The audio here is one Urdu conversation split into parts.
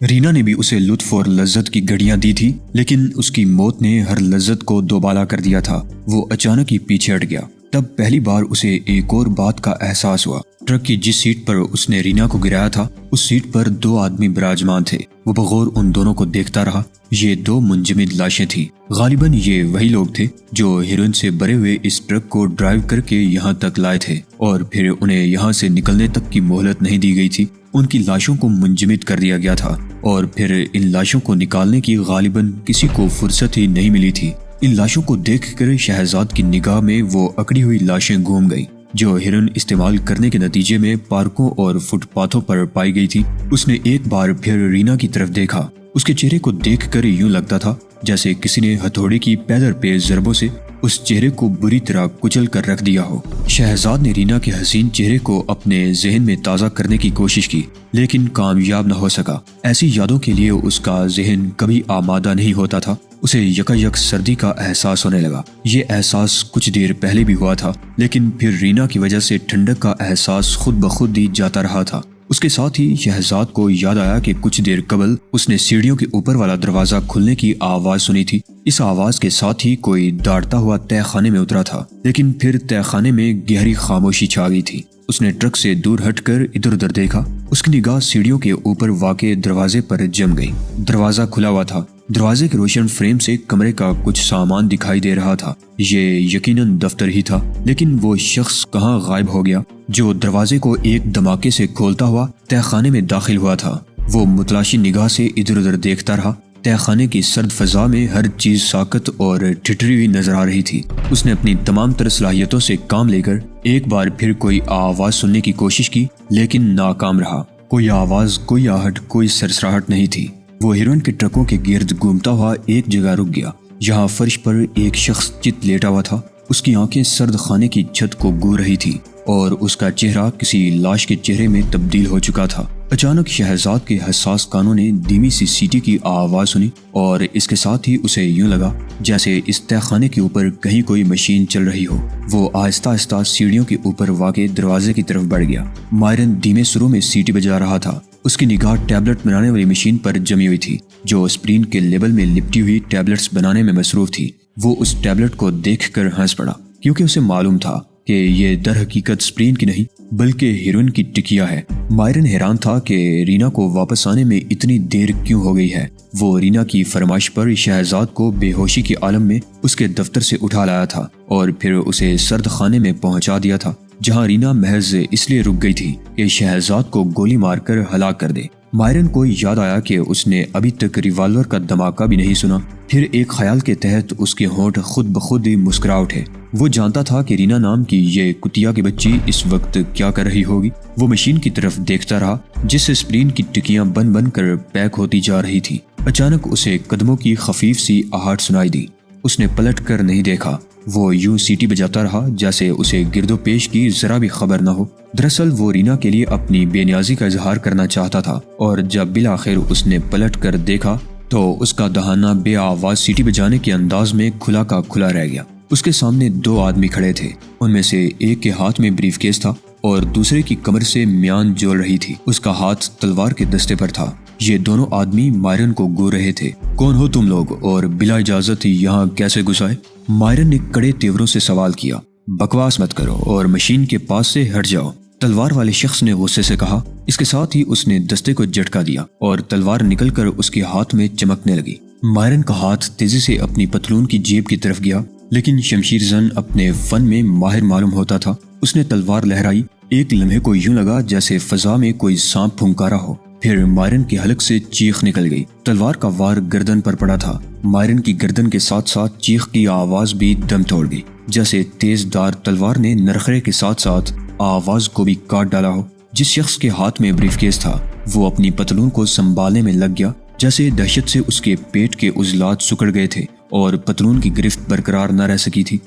رینا نے بھی اسے لطف اور لذت کی گھڑیاں دی تھی، لیکن اس کی موت نے ہر لذت کو دوبالا کر دیا تھا۔ وہ اچانک ہی پیچھے ہٹ گیا۔ تب پہلی بار اسے ایک اور بات کا احساس ہوا۔ ٹرک کی جس سیٹ پر اس نے رینا کو گرایا تھا، اس سیٹ پر 2 آدمی براجمان تھے۔ وہ بغور ان دونوں کو دیکھتا رہا۔ یہ 2 منجمد لاشیں تھیں۔ غالباً یہ وہی لوگ تھے جو ہیروئن سے بھرے ہوئے اس ٹرک کو ڈرائیو کر کے یہاں تک لائے تھے، اور پھر انہیں یہاں سے نکلنے تک کی مہلت نہیں دی گئی تھی۔ ان کی لاشوں کو منجمد کر دیا گیا تھا، اور پھر ان لاشوں کو نکالنے کی غالباً کسی کو فرصت ہی نہیں ملی تھی۔ ان لاشوں کو دیکھ کر شہزاد کی نگاہ میں وہ اکڑی ہوئی لاشیں گھوم گئی جو ہیروئن استعمال کرنے کے نتیجے میں پارکوں اور فٹ پاتھوں پر پائی گئی تھی۔ اس نے ایک بار پھر رینا کی طرف دیکھا۔ اس کے چہرے کو دیکھ کر یوں لگتا تھا جیسے کسی نے ہتھوڑے کی پیدر پہ ضربوں سے اس چہرے کو بری طرح کچل کر رکھ دیا ہو۔ شہزاد نے رینا کے حسین چہرے کو اپنے ذہن میں تازہ کرنے کی کوشش کی، لیکن کامیاب نہ ہو سکا۔ ایسی یادوں کے لیے اس کا ذہن کبھی آمادہ نہیں ہوتا تھا۔ اسے یکایک سردی کا احساس ہونے لگا۔ یہ احساس کچھ دیر پہلے بھی ہوا تھا، لیکن پھر رینا کی وجہ سے ٹھنڈک کا احساس خود بخود ہی جاتا رہا تھا۔ اس کے ساتھ ہی شہزاد کو یاد آیا کہ کچھ دیر قبل اس نے سیڑھیوں کے اوپر والا دروازہ کھلنے کی آواز سنی تھی۔ اس آواز کے ساتھ ہی کوئی داڑتا ہوا تہہ خانے میں اترا تھا، لیکن پھر تہہ خانے میں گہری خاموشی چھا گئی تھی۔ اس نے ٹرک سے دور ہٹ کر ادھر ادھر دیکھا۔ اس کی نگاہ سیڑھیوں کے اوپر واقع دروازے پر جم گئی۔ دروازہ کھلا ہوا تھا۔ دروازے کے روشن فریم سے کمرے کا کچھ سامان دکھائی دے رہا تھا۔ یہ یقیناً دفتر ہی تھا، لیکن وہ شخص کہاں غائب ہو گیا جو دروازے کو ایک دھماکے سے کھولتا ہوا تہہ خانے میں داخل ہوا تھا؟ وہ متلاشی نگاہ سے ادھر ادھر دیکھتا رہا۔ تہہ خانے کی سرد فضا میں ہر چیز ساکت اور ٹھٹری ہوئی نظر آ رہی تھی۔ اس نے اپنی تمام تر صلاحیتوں سے کام لے کر ایک بار پھر کوئی آواز سننے کی کوشش کی، لیکن ناکام رہا۔ کوئی آواز، کوئی آہٹ، کوئی سرسراہٹ نہیں تھی۔ وہ ہیروئن کے ٹرکوں کے گرد گھومتا ہوا ایک جگہ رک گیا، جہاں فرش پر ایک شخص چت لیٹا ہوا تھا۔ اس کی آنکھیں سرد خانے کی چھت کو گو رہی تھی، اور اس کا چہرہ کسی لاش کے چہرے میں تبدیل ہو چکا تھا۔ اچانک شہزاد کے حساس کانوں نے دھیمی سی سیٹی کی آواز سنی، اور اس کے ساتھ ہی اسے یوں لگا جیسے اس تہہ خانے کے اوپر کہیں کوئی مشین چل رہی ہو۔ وہ آہستہ آہستہ سیڑھیوں کے اوپر واقع دروازے کی طرف بڑھ گیا۔ مائرن دھیمے سروں میں سیٹی بجا رہا تھا۔ اس کی نگاہ ٹیبلٹ بنانے والی مشین پر جمی ہوئی تھی، جو اسپرین کے لیبل میں لپٹی ہوئی ٹیبلٹس بنانے میں مصروف تھی۔ وہ اس ٹیبلٹ کو دیکھ کر ہنس پڑا، کیونکہ اسے معلوم تھا کہ یہ در حقیقت اسپرین کی نہیں بلکہ ہیروئن کی ٹکیا ہے۔ مائرن حیران تھا کہ رینا کو واپس آنے میں اتنی دیر کیوں ہو گئی ہے۔ وہ رینا کی فرمائش پر شہزاد کو بے ہوشی کے عالم میں اس کے دفتر سے اٹھا لایا تھا، اور پھر اسے سرد خانے میں پہنچا دیا تھا، جہاں رینا محض اس لیے رک گئی تھی کہ شہزاد کو گولی مار کر ہلاک کر دے۔ مائرن کو یاد آیا کہ اس نے ابھی تک ریوالور کا دھماکہ بھی نہیں سنا۔ پھر ایک خیال کے تحت اس کے ہونٹ خود بخود ہی مسکرا اٹھے۔ وہ جانتا تھا کہ رینا نام کی یہ کتیا کی بچی اس وقت کیا کر رہی ہوگی۔ وہ مشین کی طرف دیکھتا رہا، جس سے اسپرین کی ٹکیاں بن بن کر پیک ہوتی جا رہی تھی۔ اچانک اسے قدموں کی خفیف سی آہٹ سنائی دی۔ اس نے پلٹ کر نہیں دیکھا۔ وہ یوں سیٹی بجاتا رہا جیسے اسے گرد و پیش کی ذرا بھی خبر نہ ہو۔ دراصل وہ رینا کے لیے اپنی بے نیازی کا اظہار کرنا چاہتا تھا، اور جب بالآخر اس نے پلٹ کر دیکھا تو اس کا دہانہ بے آواز سیٹی بجانے کے انداز میں کھلا کا کھلا رہ گیا۔ اس کے سامنے 2 آدمی کھڑے تھے۔ ان میں سے ایک کے ہاتھ میں بریف کیس تھا، اور دوسرے کی کمر سے میان جول رہی تھی۔ اس کا ہاتھ تلوار کے دستے پر تھا۔ یہ دونوں آدمی مائرن کو گو رہے تھے۔ کون ہو تم لوگ، اور بلا اجازت یہاں کیسے گھس آئے؟ مائرن نے کڑے تیوروں سے سوال کیا۔ بکواس مت کرو اور مشین کے پاس سے ہٹ جاؤ، تلوار والے شخص نے غصے سے کہا۔ اس کے ساتھ ہی اس نے دستے کو جھٹکا دیا، اور تلوار نکل کر اس کے ہاتھ میں چمکنے لگی۔ مائرن کا ہاتھ تیزی سے اپنی پتلون کی جیب کی طرف گیا، لیکن شمشیر زن اپنے فن میں ماہر معلوم ہوتا تھا۔ اس نے تلوار لہرائی۔ ایک لمحے کو یوں لگا جیسے فضا میں کوئی سانپ پھنکارا ہو۔ پھر مائرن کے حلق سے چیخ نکل گئی۔ تلوار کا وار گردن پر پڑا تھا۔ مائرن کی گردن کے ساتھ ساتھ چیخ کی آواز بھی دم توڑ گئی، جیسے تیز دار تلوار نے نرخرے کے ساتھ ساتھ آواز کو بھی کاٹ ڈالا ہو۔ جس شخص کے ہاتھ میں بریف کیس تھا وہ اپنی پتلون کو سنبھالنے میں لگ گیا، جیسے دہشت سے اس کے پیٹ کے عضلات سکڑ گئے تھے اور پتلون کی گرفت برقرار نہ رہ سکی تھی۔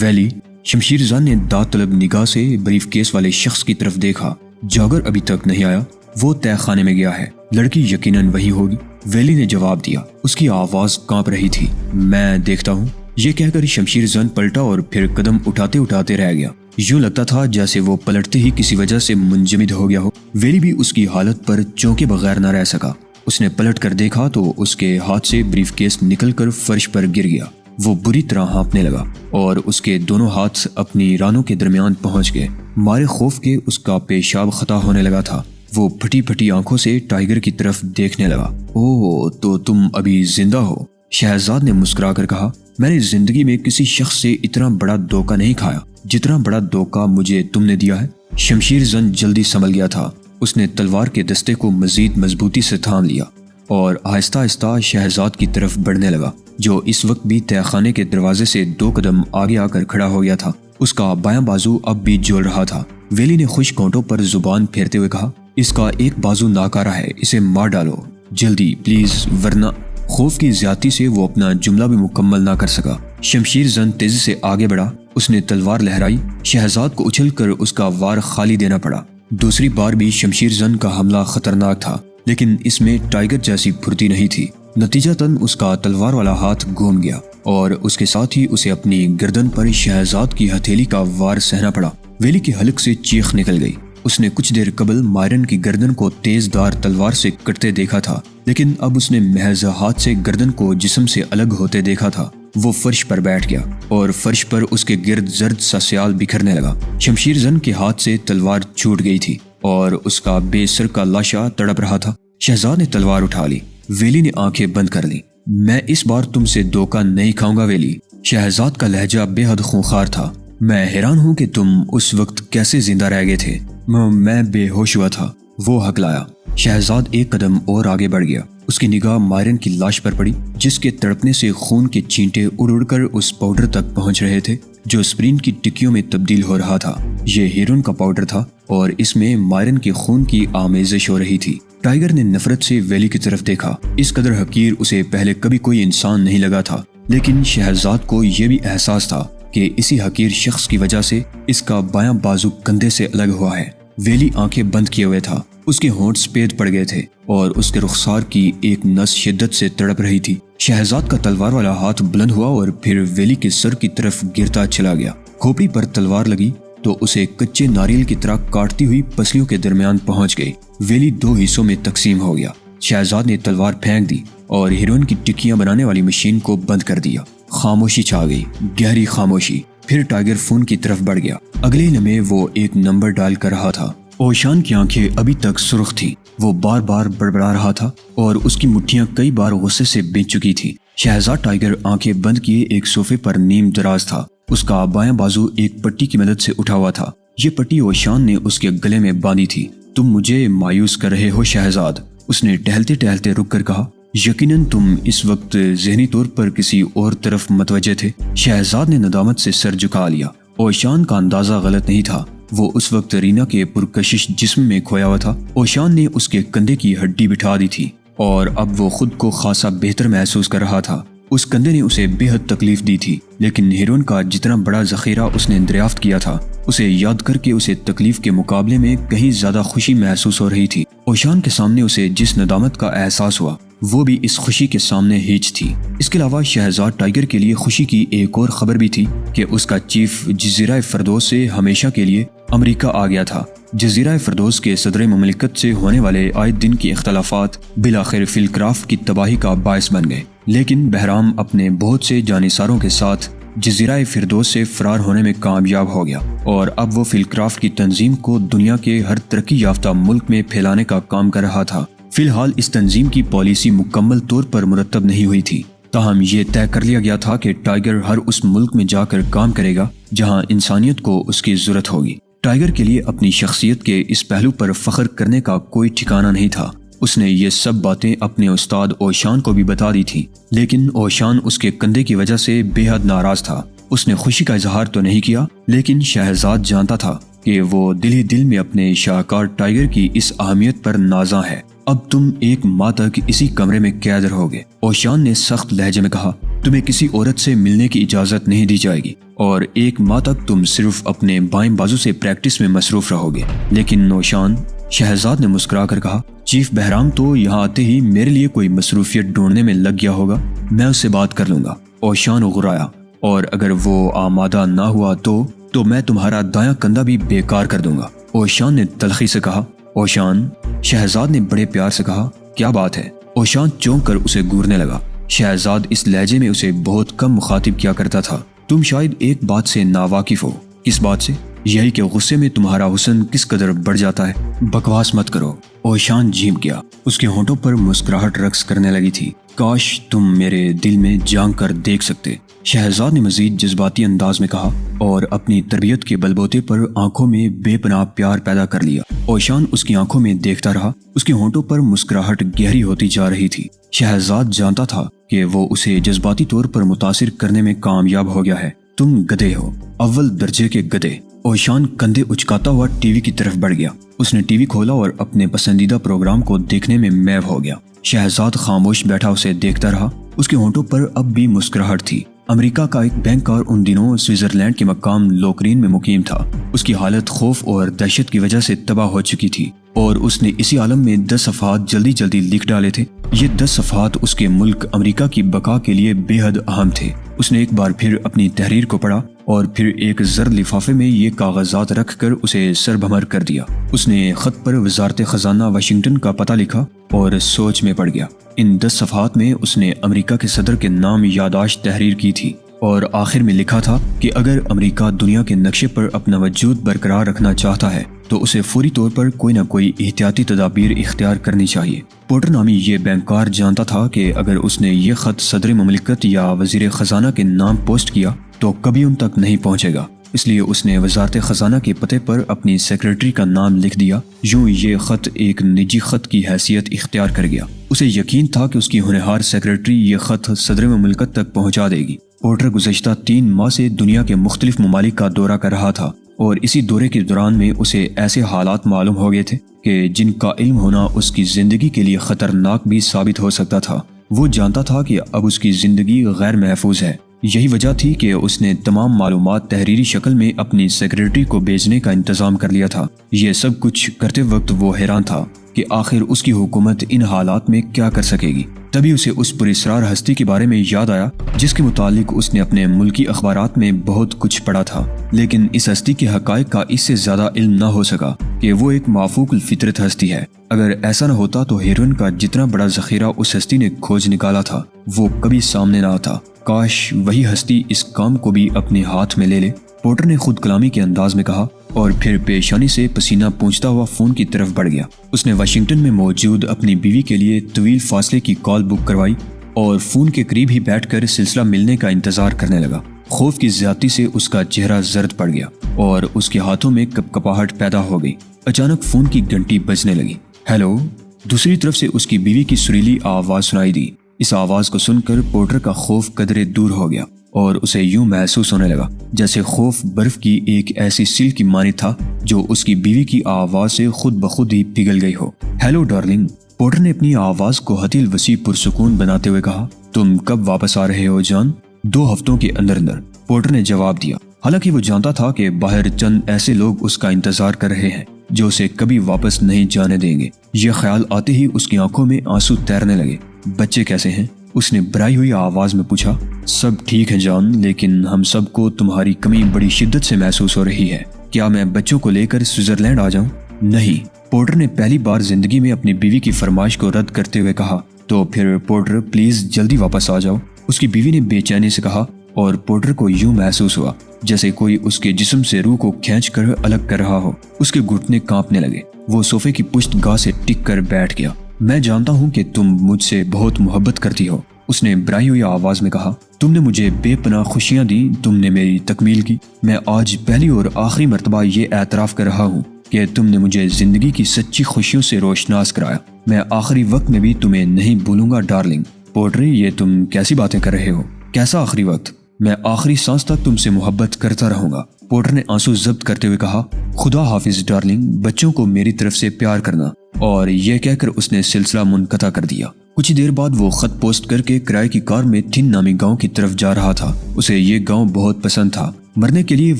ویلی، شمشیر زن نے داد طلب نگاہ سے بریف کیس والے شخص کی طرف دیکھا۔ جاگر ابھی تک نہیں آیا، وہ تہہ خانے میں گیا ہے، لڑکی یقیناً وہی ہوگی۔ ویلی نے جواب دیا۔ اس کی آواز کانپ رہی تھی۔ میں دیکھتا ہوں، یہ کہہ کر شمشیر زن پلٹا اور پھر قدم اٹھاتے اٹھاتے رہ گیا۔ یوں لگتا تھا جیسے وہ پلٹتے ہی کسی وجہ سے منجمد ہو گیا ہو۔ ویلی بھی اس کی حالت پر چونکے بغیر نہ رہ سکا۔ اس نے پلٹ کر دیکھا تو اس کے ہاتھ سے بریف کیس نکل کر فرش پر گر گیا۔ وہ بری طرح ہانپنے لگا اور اس کے دونوں ہاتھ اپنی رانوں کے درمیان پہنچ گئے۔ مارے خوف کے اس کا پیشاب خطا ہونے لگا تھا۔ وہ پھٹی پھٹی آنکھوں سے ٹائیگر کی طرف دیکھنے لگا۔ اوہ، تو تم ابھی زندہ ہو؟ شہزاد نے مسکرا کر کہا، میں نے زندگی میں کسی شخص سے اتنا بڑا دھوکہ نہیں کھایا جتنا بڑا دھوکہ مجھے تم نے دیا ہے۔ شمشیر زن جلدی سنبھل گیا تھا۔ اس نے تلوار کے دستے کو مزید مضبوطی سے تھام لیا اور آہستہ آہستہ شہزاد کی طرف بڑھنے لگا، جو اس وقت بھی تہہ خانے کے دروازے سے 2 قدم آگے آ کر کھڑا ہو گیا تھا۔ اس کا بایاں بازو اب بھی جھول رہا تھا۔ ویلی نے خشک ہونٹوں پر زبان پھیرتے ہوئے کہا، اس کا ایک بازو ناکارہ ہے، اسے مار ڈالو جلدی پلیز، ورنہ… خوف کی زیادتی سے وہ اپنا جملہ بھی مکمل نہ کر سکا۔ شمشیر زن تیزی سے آگے بڑھا، اس نے تلوار لہرائی۔ شہزاد کو اچھل کر اس کا وار خالی دینا پڑا۔ دوسری بار بھی شمشیر زن کا حملہ خطرناک تھا، لیکن اس میں ٹائیگر جیسی پھرتی نہیں تھی۔ نتیجتاً اس کا تلوار والا ہاتھ گھوم گیا اور اس کے ساتھ ہی اسے اپنی گردن پر شہزاد کی ہتھیلی کا وار سہنا پڑا۔ ویلی کے حلق سے چیخ نکل گئی۔ اس نے کچھ دیر قبل مائرن کی گردن کو تیز دار تلوار سے کٹتے دیکھا تھا، لیکن اب اس نے محض ہاتھ سے گردن کو جسم سے الگ ہوتے دیکھا تھا۔ وہ فرش پر بیٹھ گیا اور فرش پر اس کے گرد زرد سا سیال بکھرنے لگا۔ شمشیر زن کے ہاتھ سے تلوار چھوٹ گئی تھی اور اس کا بے سر کا لاشا تڑپ رہا تھا۔ شہزاد نے تلوار اٹھا لی۔ ویلی نے آنکھیں بند کر لی۔ میں اس بار تم سے دھوکہ نہیں کھاؤں گا ویلی۔ شہزاد کا لہجہ بے حد خونخوار تھا۔ میں حیران ہوں کہ تم اس وقت کیسے زندہ رہ گئے تھے۔ میں بے ہوش ہوا تھا، وہ ہکلایا۔ شہزاد ایک قدم اور آگے بڑھ گیا۔ اس کی نگاہ مائرن کی لاش پر پڑی، جس کے تڑپنے سے خون کے چینٹے اڑ اڑ کر اس پاؤڈر تک پہنچ رہے تھے جو اسپرین کی ٹکیوں میں تبدیل ہو رہا تھا۔ یہ ہیرون کا پاؤڈر تھا اور اس میں مائرن کے خون کی آمیزش ہو رہی تھی۔ ٹائیگر نے نفرت سے ویلی کی طرف دیکھا۔ اس قدر حقیر اسے پہلے کبھی کوئی انسان نہیں لگا تھا، لیکن شہزاد کو یہ بھی احساس تھا کہ اسی حقیر شخص کی وجہ سے اس کا بایاں بازو کندھے سے الگ ہوا ہے۔ ویلی آنکھیں بند کیے ہوئے تھا۔ اس کے ہونٹ سفید پڑ گئے تھے اور اس کے رخسار کی ایک نس شدت سے تڑپ رہی تھی۔ شہزاد کا تلوار والا ہاتھ بلند ہوا اور پھر ویلی کے سر کی طرف گرتا چلا گیا۔ کھوپڑی پر تلوار لگی تو اسے کچے ناریل کی طرح کاٹتی ہوئی پسلیوں کے درمیان پہنچ گئی۔ ویلی 2 حصوں میں تقسیم ہو گیا۔ شہزاد نے تلوار پھینک دی اور ہیروئن کی ٹکیاں بنانے والی مشین کو بند کر دیا۔ خاموشی چھا گئی، گہری خاموشی۔ پھر ٹائیگر فون کی طرف بڑھ گیا۔ اگلے لمحے وہ ایک نمبر ڈائل کر رہا تھا۔ اوشان کی آنکھیں ابھی تک سرخ تھیں۔ وہ بار بار بڑبڑا رہا تھا اور اس کی مٹھیاں کئی بار غصے سے بھیگ چکی تھی۔ شہزاد ٹائیگر آنکھیں بند کیے ایک صوفے پر نیم دراز تھا۔ اس کا بایاں بازو ایک پٹی کی مدد سے اٹھا ہوا تھا۔ یہ پٹی اوشان نے اس کے گلے میں باندھی تھی۔ تم مجھے مایوس کر رہے ہو شہزاد، اس نے ٹہلتے ٹہلتے رک کر کہا۔ یقیناً تم اس وقت ذہنی طور پر کسی اور طرف متوجہ تھے۔ شہزاد نے ندامت سے سر جھکا لیا۔ اوشان کا اندازہ غلط نہیں تھا۔ وہ اس وقت رینا کے پرکشش جسم میں کھویا ہوا تھا۔ اوشان نے اس کے کندھے کی ہڈی بٹھا دی تھی اور اب وہ خود کو خاصا بہتر محسوس کر رہا تھا۔ اس کندھے نے اسے بے حد تکلیف دی تھی، لیکن ہیرون کا جتنا بڑا ذخیرہ اس نے دریافت کیا تھا، اسے یاد کر کے اسے تکلیف کے مقابلے میں کہیں زیادہ خوشی محسوس ہو رہی تھی۔ اوشان کے سامنے اسے جس ندامت کا احساس ہوا، وہ بھی اس خوشی کے سامنے ہیچ تھی۔ اس کے علاوہ شہزاد ٹائیگر کے لیے خوشی کی ایک اور خبر بھی تھی کہ اس کا چیف جزیرہ فردوس سے ہمیشہ کے لیے امریکہ آ گیا تھا۔ جزیرہ فردوس کے صدر مملکت سے ہونے والے آئے دن کے اختلافات بالآخر فل کرافٹ کی تباہی کا باعث بن گئے، لیکن بہرام اپنے بہت سے جانصاروں کے ساتھ جزیرہ فردوس سے فرار ہونے میں کامیاب ہو گیا اور اب وہ فل کرافٹ کی تنظیم کو دنیا کے ہر ترقی یافتہ ملک میں پھیلانے کا کام کر رہا تھا۔ فی الحال اس تنظیم کی پالیسی مکمل طور پر مرتب نہیں ہوئی تھی، تاہم یہ طے کر لیا گیا تھا کہ ٹائیگر ہر اس ملک میں جا کر کام کرے گا جہاں انسانیت کو اس کی ضرورت ہوگی۔ ٹائیگر کے لیے اپنی شخصیت کے اس پہلو پر فخر کرنے کا کوئی ٹھکانہ نہیں تھا۔ اس نے یہ سب باتیں اپنے استاد اوشان کو بھی بتا دی تھی، لیکن اوشان اس کے کندھے کی وجہ سے بے حد ناراض تھا۔ اس نے خوشی کا اظہار تو نہیں کیا، لیکن شہزاد جانتا تھا کہ وہ دل ہی دل میں اپنے شاہکار ٹائیگر کی اس اہمیت پر نازاں ہے۔ اب تم 1 ماہ تک اسی کمرے میں قید رہو گے، اوشان نے سخت لہجے میں کہا۔ تمہیں کسی عورت سے ملنے کی اجازت نہیں دی جائے گی اور 1 ماہ تک تم صرف اپنے بائیں بازو سے پریکٹس میں مصروف رہو گے۔ لیکن اوشان، شہزاد نے مسکرا کر کہا، چیف بہرام تو یہاں آتے ہی میرے لیے کوئی مصروفیت ڈھونڈنے میں لگ گیا ہوگا، میں اس سے بات کر لوں گا۔ اوشان اغرایا، اور اگر وہ آمادہ نہ ہوا تو میں تمہارا دایاں کندھا بھی بیکار کر دوں گا، اوشان نے تلخی سے کہا۔ اوشان، شہزاد نے بڑے پیار سے کہا، کیا بات ہے؟ اوشان چونک کر اسے گورنے لگا۔ شہزاد اس لہجے میں اسے بہت کم مخاطب کیا کرتا تھا۔ تم شاید ایک بات سے ناواقف ہو۔ کس بات سے؟ یہی کہ غصے میں تمہارا حسن کس قدر بڑھ جاتا ہے۔ بکواس مت کرو۔ اوشان جھیم گیا۔ اس کے ہونٹوں پر مسکراہٹ رقص کرنے لگی تھی۔ کاش تم میرے دل میں جھانک کر دیکھ سکتے، شہزاد نے مزید جذباتی انداز میں کہا، اور اپنی تربیت کے بلبوتے پر آنکھوں میں بے پناہ پیار پیدا کر لیا۔ اوشان اس کی آنکھوں میں دیکھتا رہا۔ اس کے ہونٹوں پر مسکراہٹ گہری ہوتی جا رہی تھی۔ شہزاد جانتا تھا کہ وہ اسے جذباتی طور پر متاثر کرنے میں کامیاب ہو گیا ہے۔ تم گدھے ہو، اول درجے کے گدھے۔ اوشان کندھے اچکاتا ہوا ٹی وی کی طرف بڑھ گیا۔ اس نے ٹی وی کھولا اور اپنے پسندیدہ پروگرام کو دیکھنے میں محو ہو گیا۔ شہزاد خاموش بیٹھا اسے دیکھتا رہا۔ اس کے ہونٹوں پر اب بھی مسکراہٹ تھی۔ امریکہ کا ایک بینکار ان دنوں سوئٹزرلینڈ کے مقام لوکرین میں مقیم تھا۔ اس کی حالت خوف اور دہشت کی وجہ سے تباہ ہو چکی تھی، اور اس نے اسی عالم میں 10 صفحات جلدی جلدی لکھ ڈالے تھے۔ یہ 10 صفحات اس کے ملک امریکہ کی بقا کے لیے بے حد اہم تھے۔ اس نے ایک بار پھر اپنی تحریر کو پڑھا، اور پھر ایک زرد لفافے میں یہ کاغذات رکھ کر اسے سربھمر کر دیا۔ اس نے خط پر وزارت خزانہ واشنگٹن کا پتہ لکھا اور سوچ میں پڑ گیا۔ ان 10 صفحات میں اس نے امریکہ کے صدر کے نام یادداشت تحریر کی تھی، اور آخر میں لکھا تھا کہ اگر امریکہ دنیا کے نقشے پر اپنا وجود برقرار رکھنا چاہتا ہے تو اسے فوری طور پر کوئی نہ کوئی احتیاطی تدابیر اختیار کرنی چاہیے۔ پورٹر نامی یہ بینکار جانتا تھا کہ اگر اس نے یہ خط صدر مملکت یا وزیر خزانہ کے نام پوسٹ کیا تو کبھی ان تک نہیں پہنچے گا، اس لیے اس نے وزارت خزانہ کے پتے پر اپنی سیکرٹری کا نام لکھ دیا۔ یوں یہ خط ایک نجی خط کی حیثیت اختیار کر گیا۔ اسے یقین تھا کہ اس کی ہونہار سیکرٹری یہ خط صدر مملکت تک پہنچا دے گی۔ پورٹر گزشتہ 3 ماہ سے دنیا کے مختلف ممالک کا دورہ کر رہا تھا، اور اسی دورے کے دوران میں اسے ایسے حالات معلوم ہو گئے تھے کہ جن کا علم ہونا اس کی زندگی کے لیے خطرناک بھی ثابت ہو سکتا تھا۔ وہ جانتا تھا کہ اب اس کی زندگی غیر محفوظ ہے۔ یہی وجہ تھی کہ اس نے تمام معلومات تحریری شکل میں اپنی سیکرٹری کو بھیجنے کا انتظام کر لیا تھا۔ یہ سب کچھ کرتے وقت وہ حیران تھا کہ آخر اس کی حکومت ان حالات میں کیا کر سکے گی۔ تبھی اسے اس پراسرار ہستی کے بارے میں یاد آیا جس کے متعلق اس نے اپنے ملکی اخبارات میں بہت کچھ پڑھا تھا، لیکن اس ہستی کے حقائق کا اس سے زیادہ علم نہ ہو سکا کہ وہ ایک مافوق الفطرت ہستی ہے۔ اگر ایسا نہ ہوتا تو ہیروئن کا جتنا بڑا ذخیرہ اس ہستی نے کھوج نکالا تھا وہ کبھی سامنے نہ آتا۔ کاش وہی ہستی اس کام کو بھی اپنے ہاتھ میں لے لے، پورٹر نے خود کلامی کے انداز میں کہا، اور پھر پیشانی سے پسینہ پونچھتا ہوا فون کی طرف بڑھ گیا۔ اس نے واشنگٹن میں موجود اپنی بیوی کے لیے طویل فاصلے کی کال بک کروائی اور فون کے قریب ہی بیٹھ کر سلسلہ ملنے کا انتظار کرنے لگا۔ خوف کی زیادتی سے اس کا چہرہ زرد پڑ گیا اور اس کے ہاتھوں میں کپکپاہٹ پیدا ہو گئی۔ اچانک فون کی گھنٹی بجنے لگی۔ ہیلو، دوسری طرف سے اس کی بیوی کی سریلی آواز سنائی دی۔ اس آواز کو سن کر پورٹر کا خوف قدرے دور ہو گیا، اور اسے یوں محسوس ہونے لگا جیسے خوف برف کی ایک ایسی سیل کی مانند تھا جو اس کی بیوی کی آواز سے خود بخود ہی پگھل گئی ہو۔ ہیلو ڈارلنگ، پورٹر نے اپنی آواز کو حتیل وسیع پرسکون بناتے ہوئے کہا۔ تم کب واپس آ رہے ہو جان؟ 2 ہفتوں کے اندر اندر، پورٹر نے جواب دیا۔ حالانکہ وہ جانتا تھا کہ باہر چند ایسے لوگ اس کا انتظار کر رہے ہیں جو اسے کبھی واپس نہیں جانے دیں گے۔ یہ خیال آتے ہی اس کی آنکھوں میں آنسو تیرنے لگے۔ بچے کیسے ہیں؟ اس نے بھرائی ہوئی آواز میں پوچھا۔ سب ٹھیک ہے جان، لیکن ہم سب کو تمہاری کمی بڑی شدت سے محسوس ہو رہی ہے۔ کیا میں بچوں کو لے کر سوئٹزرلینڈ آ جاؤں؟ نہیں، پورٹر نے پہلی بار زندگی میں اپنی بیوی کی فرمائش کو رد کرتے ہوئے کہا۔ تو پھر پورٹر پلیز جلدی واپس آ جاؤ، اس کی بیوی نے بے چینی سے کہا، اور پورٹر کو یوں محسوس ہوا جیسے کوئی اس کے جسم سے روح کو کھینچ کر الگ کر رہا ہو۔ اس کے گھٹنے کانپنے لگے۔ وہ صوفے کی پشت گاہ سے ٹک کر بیٹھ گیا۔ میں جانتا ہوں کہ تم مجھ سے بہت محبت کرتی ہو، اس نے بھرائی ہوئی آواز میں کہا۔ تم نے مجھے بے پناہ خوشیاں دی، تم نے میری تکمیل کی۔ میں آج پہلی اور آخری مرتبہ یہ اعتراف کر رہا ہوں کہ تم نے مجھے زندگی کی سچی خوشیوں سے روشناس کرایا۔ میں آخری وقت میں بھی تمہیں نہیں بھولوں گا ڈارلنگ۔ پورٹر، یہ تم کیسی باتیں کر رہے ہو؟ کیسا آخری وقت؟ میں آخری سانس تک تم سے محبت کرتا رہوں گا، پورٹر نے آنسو ضبط کرتے ہوئے کہا۔ خدا حافظ ڈارلنگ، بچوں کو میری طرف سے پیار کرنا۔ اور یہ کہہ کر اس نے سلسلہ منقطع کر دیا۔ کچھ دیر بعد وہ خط پوسٹ کر کے کرائے کی کار میں تھن نامی گاؤں کی طرف جا رہا تھا۔ اسے یہ گاؤں بہت پسند تھا۔ مرنے کے لیے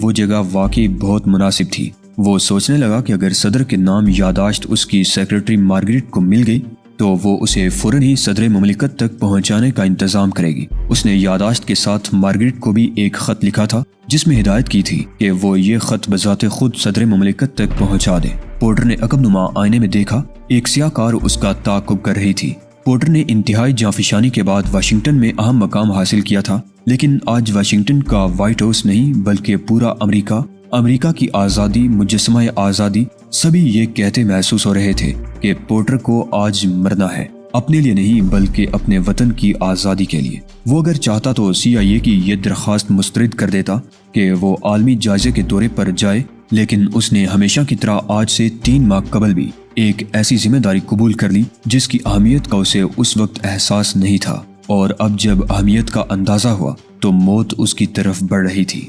وہ جگہ واقعی بہت مناسب تھی۔ وہ سوچنے لگا کہ اگر صدر کے نام یادداشت اس کی سیکرٹری مارگریٹ کو مل گئی تو وہ اسے فوراً ہی صدر مملکت تک پہنچانے کا انتظام کرے گی۔ اس نے یادداشت کے ساتھ مارگریٹ کو بھی ایک خط لکھا تھا جس میں ہدایت کی تھی کہ وہ یہ خط بذات خود صدر مملکت تک پہنچا دے۔ پورٹر نے عقب نما آئینے میں دیکھا، ایک سیاہ کار اس کا تعاقب کر رہی تھی۔ پورٹر نے انتہائی جانفشانی کے بعد واشنگٹن میں اہم مقام حاصل کیا تھا، لیکن آج واشنگٹن کا وائٹ ہاؤس نہیں بلکہ پورا امریکہ کی آزادی، مجسمہ آزادی، سبھی یہ کہتے محسوس ہو رہے تھے کہ پورٹر کو آج مرنا ہے، اپنے لیے نہیں بلکہ اپنے وطن کی آزادی کے لیے۔ وہ اگر چاہتا تو CIA کی یہ درخواست مسترد کر دیتا کہ وہ عالمی جائزے کے دورے پر جائے، لیکن اس نے ہمیشہ کی طرح آج سے 3 ماہ قبل بھی ایک ایسی ذمہ داری قبول کر لی جس کی اہمیت کا اسے اس وقت احساس نہیں تھا، اور اب جب اہمیت کا اندازہ ہوا تو موت اس کی طرف بڑھ رہی تھی۔